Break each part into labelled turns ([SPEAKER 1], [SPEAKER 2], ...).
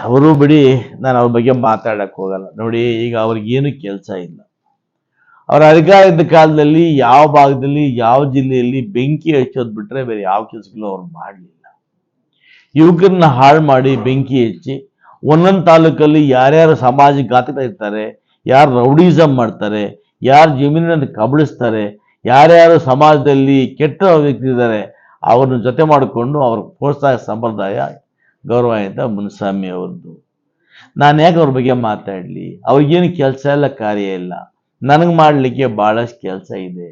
[SPEAKER 1] ಅವರು ಬಿಡಿ, ನಾನು ಅವ್ರ ಬಗ್ಗೆ ಮಾತಾಡಕ್ಕೆ ಹೋಗಲ್ಲ. ನೋಡಿ, ಈಗ ಅವ್ರಿಗೇನು ಕೆಲಸ ಇಲ್ಲ. ಅವರ ಅಧಿಕಾರದ ಕಾಲದಲ್ಲಿ ಯಾವ ಭಾಗದಲ್ಲಿ ಯಾವ ಜಿಲ್ಲೆಯಲ್ಲಿ ಬೆಂಕಿ ಹಚ್ಚೋದು ಬಿಟ್ರೆ ಬೇರೆ ಯಾವ ಕೆಲಸಗಳು ಅವ್ರು ಮಾಡಲಿಲ್ಲ. ಯುವಕರನ್ನ ಹಾಳು ಮಾಡಿ ಬೆಂಕಿ ಹಚ್ಚಿ ಒಂದೊಂದು ತಾಲೂಕಲ್ಲಿ ಯಾರ್ಯಾರು ಸಮಾಜಘಾತಕ ಇರ್ತಾರೆ, ಯಾರು ರೌಡಿಸಮ್ ಮಾಡ್ತಾರೆ, ಯಾರು ಜಮೀನನ್ನು ಕಬಳಿಸ್ತಾರೆ, ಯಾರ್ಯಾರು ಸಮಾಜದಲ್ಲಿ ಕೆಟ್ಟ ವ್ಯಕ್ತಿ ಇದ್ದಾರೆ ಅವ್ರನ್ನ ಜೊತೆ ಮಾಡಿಕೊಂಡು ಅವ್ರ ಪ್ರೋತ್ಸಾಹ ಸಂಪ್ರದಾಯ ಗೌರವ ಅಂತ ಮುನಿಸ್ವಾಮಿ ಅವ್ರದ್ದು. ನಾನು ಯಾಕೆ ಅವ್ರ ಬಗ್ಗೆ ಮಾತಾಡಲಿ? ಅವ್ರಿಗೇನು ಕೆಲಸ ಇಲ್ಲ, ಕಾರ್ಯ ಇಲ್ಲ. ನನಗೆ ಮಾಡಲಿಕ್ಕೆ ಭಾಳಷ್ಟು ಕೆಲಸ ಇದೆ.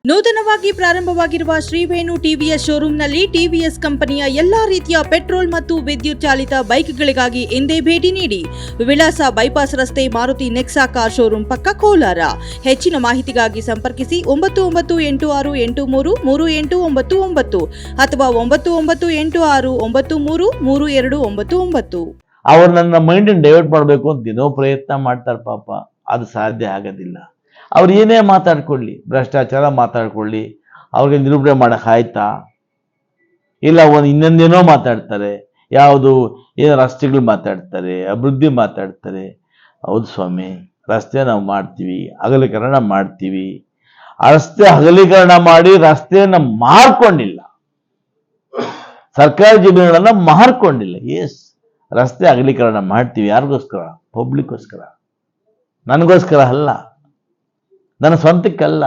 [SPEAKER 2] ನೂತನವಾಗಿ ಪ್ರಾರಂಭವಾಗಿರುವ ಶ್ರೀವೇಣು ಟಿವಿಎಸ್ ಶೋರೂಮ್ನಲ್ಲಿ ಟಿವಿಎಸ್ ಕಂಪನಿಯ ಎಲ್ಲಾ ರೀತಿಯ ಪೆಟ್ರೋಲ್ ಮತ್ತು ವಿದ್ಯುತ್ ಚಾಲಿತ ಬೈಕ್ಗಳಿಗಾಗಿ ಎಂದೇ ಭೇಟಿ ನೀಡಿ. ವಿಳಾಸ ಬೈಪಾಸ್ ರಸ್ತೆ, ಮಾರುತಿ ನೆಕ್ಸಾ ಕಾರ್ ಶೋರೂಮ್ ಪಕ್ಕ, ಕೋಲಾರ. ಹೆಚ್ಚಿನ ಮಾಹಿತಿಗಾಗಿ ಸಂಪರ್ಕಿಸಿ 9986833899 ಅಥವಾ 9986933299.
[SPEAKER 1] ಅವ್ರು ನನ್ನ ಮೈಂಡನ್ನು ಡೈವರ್ಟ್ ಮಾಡಬೇಕು ಅಂತ ದಿನೋ ಪ್ರಯತ್ನ ಮಾಡ್ತಾರೆ. ಪಾಪ ಅದು ಸಾಧ್ಯ ಆಗೋದಿಲ್ಲ. ಅವ್ರು ಏನೇ ಮಾತಾಡ್ಕೊಳ್ಳಿ, ಭ್ರಷ್ಟಾಚಾರ ಮಾತಾಡ್ಕೊಳ್ಳಿ, ಅವ್ರಿಗೆ ನಿರೂಪಣೆ ಮಾಡೋಕೆ ಆಯ್ತಾ? ಇಲ್ಲ, ಇನ್ನೊಂದೇನೋ ಮಾತಾಡ್ತಾರೆ, ಯಾವುದು ಏನೋ ರಸ್ತೆಗಳು ಮಾತಾಡ್ತಾರೆ, ಅಭಿವೃದ್ಧಿ ಮಾತಾಡ್ತಾರೆ. ಹೌದು ಸ್ವಾಮಿ, ರಸ್ತೆ ನಾವು ಮಾಡ್ತೀವಿ, ಅಗಲೀಕರಣ ಮಾಡ್ತೀವಿ. ಆ ರಸ್ತೆ ಅಗಲೀಕರಣ ಮಾಡಿ ರಸ್ತೆಯನ್ನು ಮಾರ್ಕೊಂಡಿಲ್ಲ, ಸರ್ಕಾರಿ ಜಮೀನುಗಳನ್ನು ಮಾರ್ಕೊಂಡಿಲ್ಲ. ಎಸ್, ರಸ್ತೆ ಅಗಲೀಕರಣ ಮಾಡ್ತೀವಿ. ಯಾರಿಗೋಸ್ಕರ? ಪಬ್ಲಿಕ್ಗೋಸ್ಕರ, ನನಗೋಸ್ಕರ ಅಲ್ಲ, ನನ್ನ ಸ್ವಂತಕ್ಕಲ್ಲ.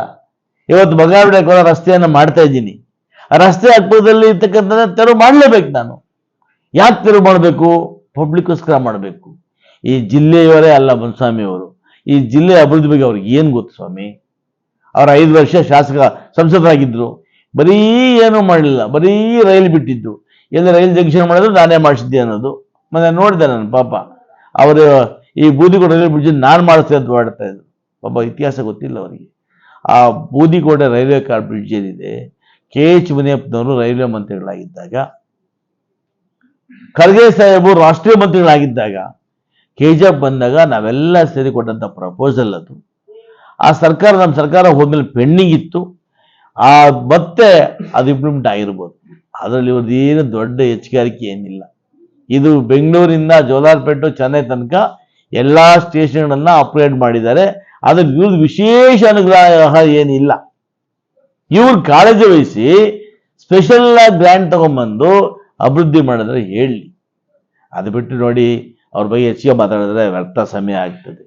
[SPEAKER 1] ಇವತ್ತು ಬಗಾವಣೆಗೋಳ ರಸ್ತೆಯನ್ನು ಮಾಡ್ತಾ ಇದ್ದೀನಿ. ಆ ರಸ್ತೆ ಅಕ್ಕಪಕ್ಕದಲ್ಲಿ ಇರ್ತಕ್ಕಂಥ ತೆರವು ಮಾಡಲೇಬೇಕು. ನಾನು ಯಾಕೆ ತೆರವು ಮಾಡಬೇಕು? ಪಬ್ಲಿಕ್ಗೋಸ್ಕರ ಮಾಡಬೇಕು. ಈ ಜಿಲ್ಲೆಯವರೇ ಅಲ್ಲ ಮುನಿಸ್ವಾಮಿ ಅವರು, ಈ ಜಿಲ್ಲೆ ಅಭಿವೃದ್ಧಿ ಬಗ್ಗೆ ಅವ್ರಿಗೆ ಏನು ಗೊತ್ತು ಸ್ವಾಮಿ? ಅವ್ರು 5 ವರ್ಷ ಸಂಸದರಾಗಿದ್ದರು, ಬರೀ ಏನೂ ಮಾಡಲಿಲ್ಲ, ಬರೀ ರೈಲು ಬಿಟ್ಟಿದ್ದು. ಎಲ್ಲ ರೈಲ್ ಜಂಕ್ಷನ್ ಮಾಡಿದ್ರು ನಾನೇ ಮಾಡಿಸಿದ್ದೆ ಅನ್ನೋದು ಮೊನ್ನೆ ನೋಡಿದೆ ನಾನು. ಪಾಪ ಅವರು ಈ ಬೂದಿಕೋಟೆ ರೈಲ್ವೆ ಬ್ರಿಡ್ಜ್ ನಾನು ಮಾಡಿಸ್ತೇ ಅಂತ ಮಾಡ್ತಾ ಇದ್ರು. ಪಾಪ ಇತಿಹಾಸ ಗೊತ್ತಿಲ್ಲ ಅವರಿಗೆ. ಆ ಬೂದಿಕೋಟೆ ರೈಲ್ವೆ ಕಾರ್ ಬ್ರಿಡ್ಜ್ ಏನಿದೆ, KH ಮುನಿಯಪ್ಪನವರು ರೈಲ್ವೆ ಮಂತ್ರಿಗಳಾಗಿದ್ದಾಗ, ಖರ್ಗೆ ಸಾಹೇಬರು ರಾಷ್ಟ್ರೀಯ ಮಂತ್ರಿಗಳಾಗಿದ್ದಾಗ, KGF ಬಂದಾಗ ನಾವೆಲ್ಲ ಸೇರಿ ಕೊಟ್ಟಂಥ ಪ್ರಪೋಸಲ್ ಅದು. ಆ ಸರ್ಕಾರ, ನಮ್ಮ ಸರ್ಕಾರ ಹೋದ್ಮೇಲೆ ಪೆಂಡಿಂಗ್ ಇತ್ತು. ಮತ್ತೆ ಅದು ಇಂಪ್ಲಿಮೆಂಟ್ ಆಗಿರ್ಬೋದು. ಅದರಲ್ಲಿ ಇವ್ರದ್ದು ಏನು ದೊಡ್ಡ ಹೆಚ್ಚುಗಾರಿಕೆ ಏನಿಲ್ಲ. ಇದು ಬೆಂಗಳೂರಿಂದ ಜೋಲಾರ್ಪೇಟೆ, ಚೆನ್ನೈ ತನಕ ಎಲ್ಲ ಸ್ಟೇಷನ್ಗಳನ್ನು ಅಪ್ಗ್ರೇಡ್ ಮಾಡಿದ್ದಾರೆ. ಅದ್ರಲ್ಲಿ ಇವ್ರದ್ದು ವಿಶೇಷ ಅನುಗ್ರಹ ಏನಿಲ್ಲ. ಇವ್ರು ಕಾಳಜಿ ವಹಿಸಿ ಸ್ಪೆಷಲ್ ಗ್ರ್ಯಾಂಟ್ ತಗೊಂಡ್ಬಂದು ಅಭಿವೃದ್ಧಿ ಮಾಡಿದ್ರೆ ಹೇಳಿ. ಅದು ಬಿಟ್ಟು ನೋಡಿ, ಅವ್ರ ಬಗ್ಗೆ ಹೆಚ್ಚಿಗೆ ಮಾತಾಡಿದ್ರೆ ವ್ಯರ್ಥ ಸಮಯ ಆಗ್ತದೆ.